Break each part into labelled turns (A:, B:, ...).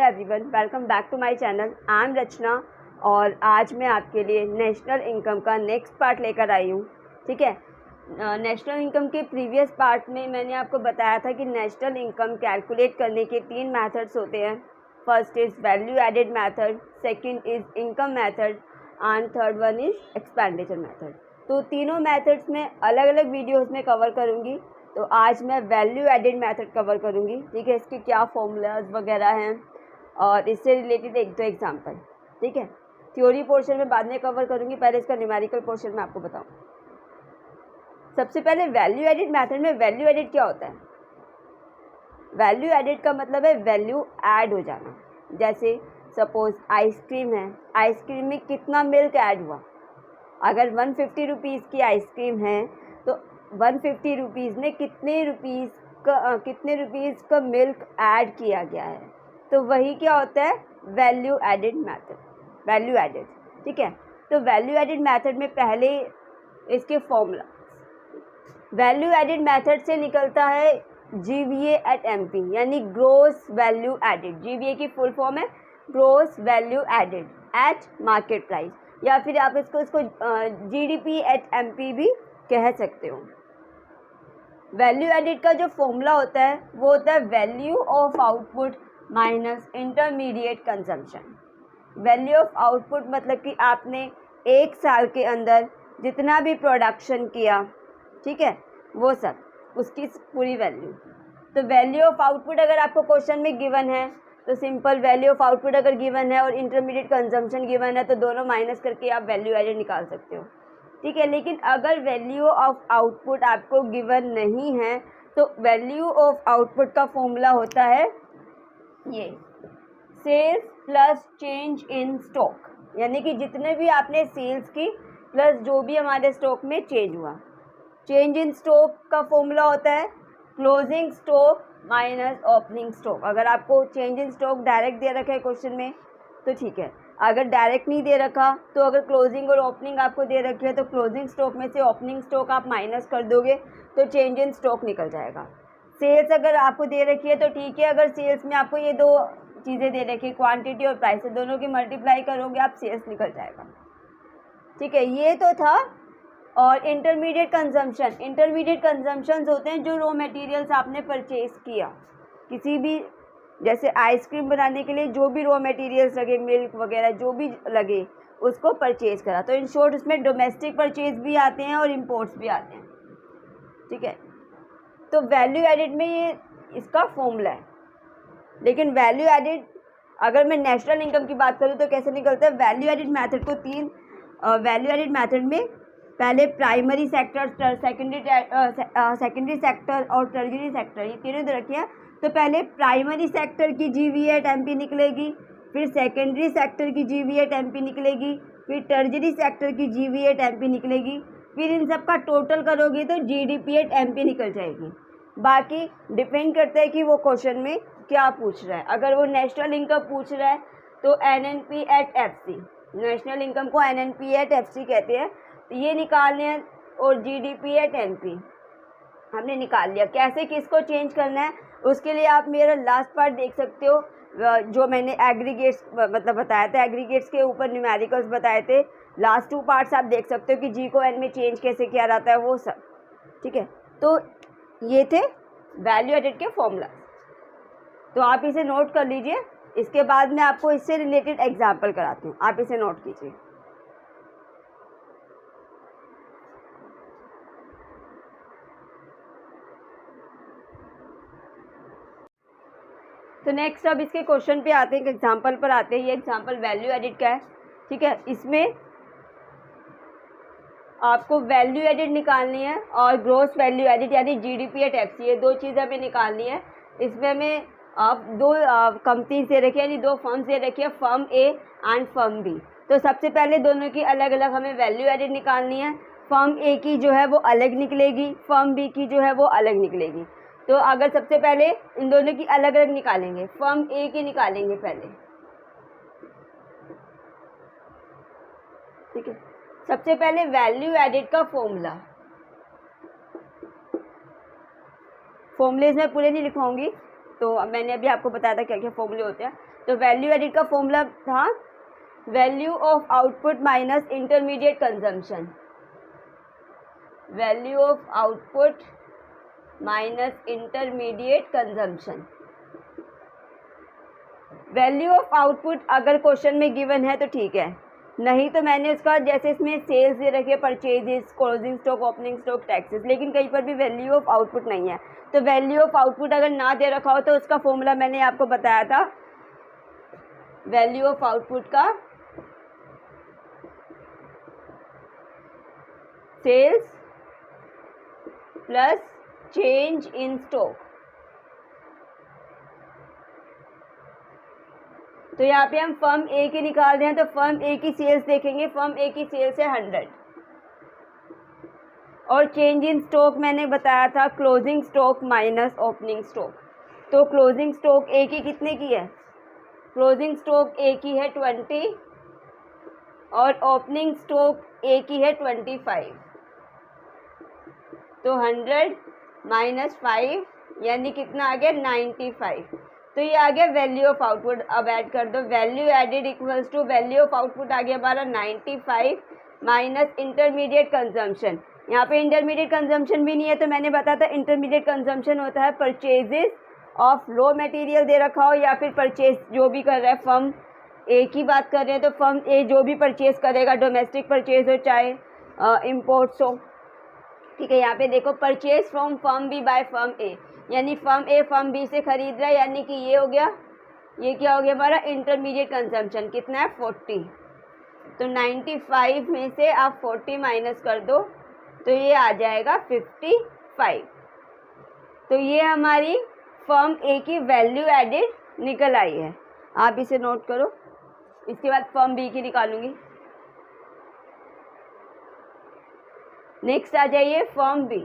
A: Everyone, welcome back to my channel. I am Rachana और आज मैं आपके लिए नेशनल इनकम का नेक्स्ट पार्ट लेकर आई हूँ। ठीक है, नेशनल इनकम के प्रीवियस पार्ट में मैंने आपको बताया था कि नेशनल इनकम कैलकुलेट करने के 3 मेथड्स होते हैं। First is value added method, second is income method and third one is expenditure method. तो तीनों मेथड्स में अलग अलग वीडियोज़ में कवर करूँगी। तो आज मैं वैल्यू एडेड मेथड कवर करूँगी। ठीक है, इसके क्या फॉर्मूलाज वगैरह हैं और इससे रिलेटेड एक दो एग्जांपल। ठीक है, थ्योरी पोर्शन में बाद में कवर करूँगी, पहले इसका न्यूमेरिकल पोर्शन में आपको बताऊँ। सबसे पहले वैल्यू एडेड मेथड में वैल्यू एडेड क्या होता है? वैल्यू एडेड का मतलब है वैल्यू ऐड हो जाना। जैसे सपोज आइसक्रीम है, आइसक्रीम में कितना मिल्क ऐड हुआ। अगर 150 रुपीज़ की आइसक्रीम है तो 150 रुपीज़ में कितने रुपीज़ का मिल्क ऐड किया गया है, तो वही क्या होता है value added method, value added. ठीक है, तो वैल्यू एडेड मेथड में पहले इसके फॉर्मूला, वैल्यू एडेड मेथड से निकलता है GVA एट MP, यानी ग्रोस वैल्यू एडेड। GVA की फुल फॉर्म है gross value added at market price, या फिर आप इसको GDP एट MP भी कह सकते हो। वैल्यू एडेड का जो फॉर्मूला होता है वो होता है value of output minus intermediate consumption. Value of output मतलब कि आपने एक साल के अंदर जितना भी प्रोडक्शन किया, ठीक है, वो सब उसकी पूरी वैल्यू। तो वैल्यू ऑफ आउटपुट अगर आपको क्वेश्चन में गिवन है तो सिंपल वैल्यू ऑफ आउटपुट अगर गिवन है और इंटरमीडिएट कंजम्पशन गिवन है तो दोनों माइनस करके आप वैल्यू एडेड निकाल सकते हो। ठीक है, लेकिन अगर वैल्यू ऑफ आउटपुट आपको गिवन नहीं है तो वैल्यू ऑफ आउटपुट का फॉर्मूला होता है ये sales plus change in stock, यानी कि जितने भी आपने सेल्स की प्लस जो भी हमारे स्टॉक में चेंज हुआ। चेंज इन स्टॉक का फॉर्मूला होता है closing stock minus opening stock. अगर आपको चेंज इन स्टॉक डायरेक्ट दे रखा है क्वेश्चन में तो ठीक है, अगर डायरेक्ट नहीं दे रखा तो अगर क्लोजिंग और ओपनिंग आपको दे रखी है तो क्लोजिंग स्टॉक में से ओपनिंग स्टॉक आप माइनस कर दोगे तो चेंज इन स्टॉक निकल जाएगा। सेल्स अगर आपको दे रखी है तो ठीक है, अगर सेल्स में आपको ये दो चीज़ें दे रखी है क्वांटिटी और प्राइस, दोनों की मल्टीप्लाई करोगे आप सेल्स निकल जाएगा। ठीक है, ये तो था। और इंटरमीडिएट कंजम्पशन, इंटरमीडिएट कंजम्पशंस होते हैं जो रॉ मटेरियल्स आपने परचेज किया, किसी भी जैसे आइसक्रीम बनाने के लिए जो भी रॉ मटेरियल्स लगे, मिल्क वगैरह जो भी लगे उसको परचेज करा। तो इन शॉर्ट उसमें डोमेस्टिक परचेज भी आते हैं और इम्पोर्ट्स भी आते हैं। ठीक है, तो वैल्यू एडेड में ये इसका फॉर्मूला है। लेकिन वैल्यू एडेड अगर मैं नेशनल इनकम की बात करूँ तो कैसे निकलता है? वैल्यू एडेड मैथड को तीन वैल्यू एडेड मैथड में पहले प्राइमरी सेक्टर, सेकेंडरी सेक्टर और टर्शियरी सेक्टर, ये तीनों दे रखे हैं। तो पहले प्राइमरी सेक्टर की GVA एट MP निकलेगी, फिर सेकेंडरी सेक्टर की GVA एट MP निकलेगी, फिर टर्शियरी सेक्टर की GVA एट MP निकलेगी, फिर इन सब का टोटल करोगे तो GDP एट MP निकल जाएगी। बाकी डिपेंड करता है कि वो क्वेश्चन में क्या पूछ रहा है। अगर वो नेशनल इनकम पूछ रहा है तो NNP at FC, national income को NNP एट FC कहते हैं, ये निकालने हैं। और GDP एट MP हमने निकाल लिया। कैसे किसको चेंज करना है उसके लिए आप मेरा लास्ट पार्ट देख सकते हो, जो मैंने एग्रीगेट्स मतलब बताया था, एग्रीगेट्स के ऊपर न्यूमेरिकल्स बताए थे। लास्ट 2 पार्ट्स आप देख सकते हो कि G को N में चेंज कैसे किया जाता है वो सब। ठीक है, तो ये थे वैल्यू एडेड के फॉर्मूला, तो आप इसे नोट कर लीजिए। इसके बाद मैं आपको इससे रिलेटेड एग्जाम्पल कराती हूँ, आप इसे नोट कीजिए। तो नेक्स्ट अब इसके क्वेश्चन पे आते हैं, एग्जाम्पल पर आते हैं। ये एग्जाम्पल वैल्यू एडेड का है। ठीक है, इसमें आपको वैल्यू एडेड निकालनी है और ग्रोस वैल्यू एडेड यानी GDP एट FC, ये दो चीज़ें हमें निकालनी है। इसमें हमें आप दो कंपनीज दे रखी है, यानी 2 फर्म्स दे रखी है, firm A and firm B। तो सबसे पहले दोनों की अलग अलग हमें वैल्यू एडेड निकालनी है। फर्म A की जो है वो अलग निकलेगी, फर्म B की जो है वो अलग निकलेगी। तो अगर सबसे पहले इन दोनों की अलग अलग निकालेंगे, फर्म A की निकालेंगे पहले। ठीक है, सबसे पहले वैल्यू एडेड का फॉर्मूला, फॉर्मूलेज मैं पूरे नहीं लिखवाऊंगी, तो मैंने अभी आपको बताया था क्या क्या फॉर्मूले होते हैं। तो वैल्यू एडिड का फॉर्मूला था value of output minus intermediate consumption, value of output minus intermediate consumption. Value of output अगर क्वेश्चन में गिवन है तो ठीक है, नहीं तो मैंने इसका जैसे इसमें सेल्स दे रखी है, purchases, closing stock, opening stock, taxes, लेकिन कहीं पर भी वैल्यू ऑफ आउटपुट नहीं है। तो वैल्यू ऑफ आउटपुट अगर ना दे रखा हो तो उसका फॉर्मूला मैंने आपको बताया था, वैल्यू ऑफ आउटपुट का sales plus change in stock. तो यहाँ पे हम फर्म ए की निकाल रहे हैं, तो फर्म ए की सेल्स देखेंगे, फर्म ए की सेल्स है 100 और चेंज इन स्टॉक मैंने बताया था closing stock minus opening stock. तो क्लोजिंग स्टॉक ए की कितने की है, क्लोजिंग स्टॉक ए की है 20 और ओपनिंग स्टॉक ए की है 25। तो 100 माइनस 5 यानी कितना आ गया 95। तो ये आ गया वैल्यू ऑफ आउटपुट। अब ऐड कर दो, value added equals to value of output आ गया हमारा 95 माइनस इंटरमीडिएट कंजम्पशन। यहाँ पे इंटरमीडिएट कंजम्पशन भी नहीं है, तो मैंने बताया था इंटरमीडिएट कंजम्पशन होता है परचेजेस ऑफ रॉ मटेरियल दे रखा हो या फिर परचेज जो भी कर रहा है, फर्म ए की बात कर रहे हैं तो फर्म ए जो भी परचेज करेगा, डोमेस्टिक परचेज हो चाहे इम्पोर्ट्स हो, ठीक है। यहाँ पे देखो purchase from firm B by firm A, यानी फर्म ए फर्म बी से खरीद रहा है, यानी कि ये हो गया, ये क्या हो गया हमारा इंटरमीडिएट कंजम्पशन, कितना है 40। तो 95 में से आप 40 माइनस कर दो तो ये आ जाएगा 55। तो ये हमारी फर्म ए की वैल्यू एडिड निकल आई है, आप इसे नोट करो। इसके बाद फर्म बी की निकालूंगी। नेक्स्ट आ जाइए फर्म बी।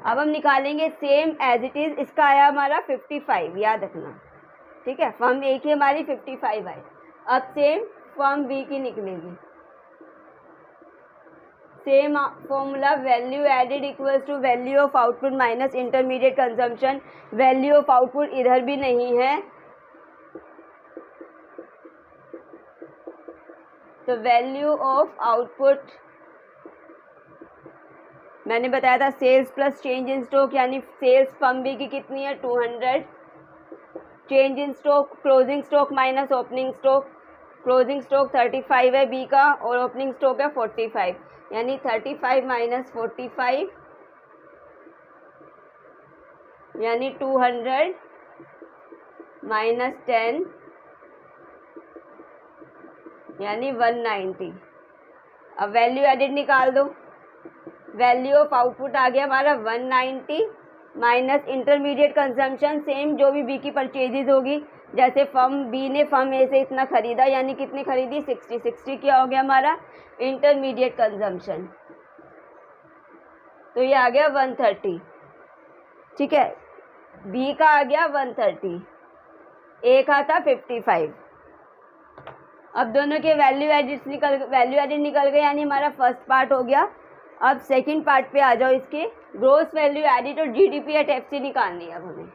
A: अब हम निकालेंगे सेम एज इट इज, इसका आया हमारा 55, याद रखना, ठीक है। फर्म ए की हमारी 55 आई। अब सेम फर्म बी की निकलेगी, same formula value added equals to value of output minus intermediate consumption. Value of output इधर भी नहीं है, तो वैल्यू ऑफ आउटपुट मैंने बताया था sales plus change in stock, यानी सेल्स फर्म बी की कितनी है 200, change in stock closing stock minus opening stock, closing stock 35 है बी का और ओपनिंग स्टॉक है 45, यानी 35 माइनस 45 यानी 200 माइनस 10 यानी 190। अब वैल्यू एडिड निकाल दो, वैल्यू ऑफ आउटपुट आ गया हमारा 190 माइनस इंटरमीडिएट कंजम्पशन, सेम जो भी बी की परचेजेज होगी, जैसे फर्म बी ने फर्म ए से इतना खरीदा, यानी कितनी खरीदी 60 क्या हो गया हमारा इंटरमीडिएट कंजम्पशन, तो ये आ गया 130, ठीक है। बी का आ गया 130, ए का था 55। अब दोनों के वैल्यू एडिड निकल गए, यानी हमारा फर्स्ट पार्ट हो गया। अब सेकंड पार्ट पे आ जाओ, इसके ग्रोस वैल्यू एडिड और जीडीपी एट एफसी निकालनी है अब हमें।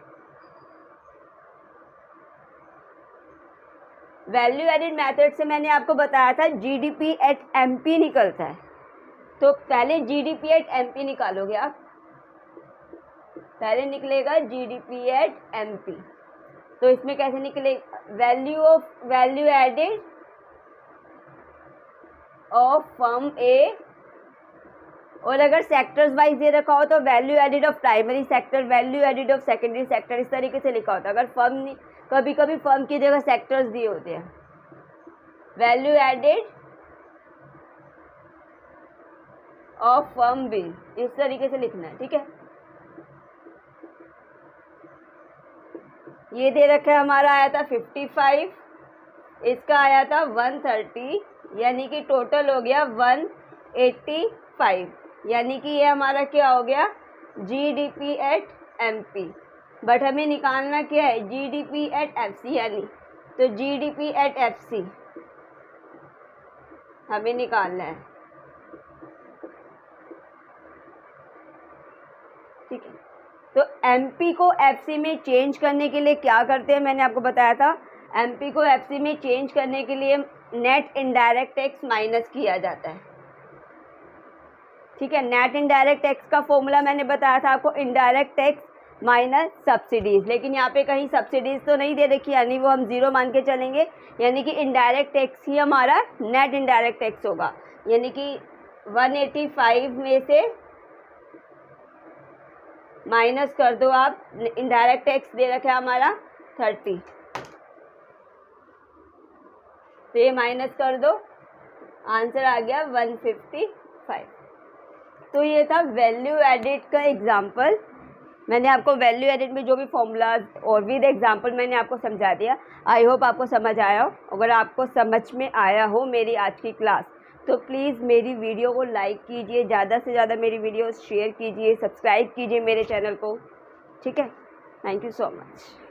A: वैल्यू एडिड मेथड से मैंने आपको बताया था जीडीपी एट एमपी निकलता है, तो पहले जीडीपी एट एमपी निकालोगे आप, पहले निकलेगा जीडीपी एट एमपी। तो इसमें कैसे निकलेगा, वैल्यू एडिड ऑफ फर्म ए, और अगर सेक्टर्स वाइज दे रखा हो तो value added of primary sector, value added of secondary sector, इस तरीके से लिखा होता है। अगर फर्म कभी कभी फर्म की जगह सेक्टर्स दिए होते हैं, value added of firm B, इस तरीके से लिखना है, ठीक है। ये दे रखा है हमारा आया था 55, इसका आया था 130, यानी कि टोटल हो गया 185, यानी कि ये हमारा क्या हो गया जीडीपी एट एमपी। बट हमें निकालना क्या है जीडीपी एट एफसी, यानी तो जीडीपी एट एफसी हमें निकालना है। ठीक है। तो एमपी को एफसी में चेंज करने के लिए क्या करते हैं, मैंने आपको बताया था, एमपी को एफसी में चेंज करने के लिए नेट इनडायरेक्ट टैक्स माइनस किया जाता है। ठीक है, नेट इनडायरेक्ट टैक्स का फॉर्मूला मैंने बताया था आपको, इनडायरेक्ट टैक्स माइनस सब्सिडीज़, लेकिन यहाँ पे कहीं सब्सिडीज़ तो नहीं दे रखी, यानी वो हम ज़ीरो मान के चलेंगे, यानी कि इनडायरेक्ट टैक्स ही हमारा नेट इनडायरेक्ट टैक्स होगा। यानी कि 185 में से माइनस कर दो आप, इनडायरेक्ट टैक्स दे रखा है हमारा 30, तो ये माइनस कर दो, आंसर आ गया 155। तो ये था वैल्यू एडिड का एग्जाम्पल। मैंने आपको वैल्यू एडिड में जो भी फॉर्मूलाज और विद एग्जाम्पल मैंने आपको समझा दिया। आई होप आपको समझ आया हो। अगर आपको समझ में आया हो मेरी आज की क्लास, तो प्लीज़ मेरी वीडियो को लाइक कीजिए, ज़्यादा से ज़्यादा मेरी वीडियो शेयर कीजिए, सब्सक्राइब कीजिए मेरे चैनल को। ठीक है, थैंक यू सो मच।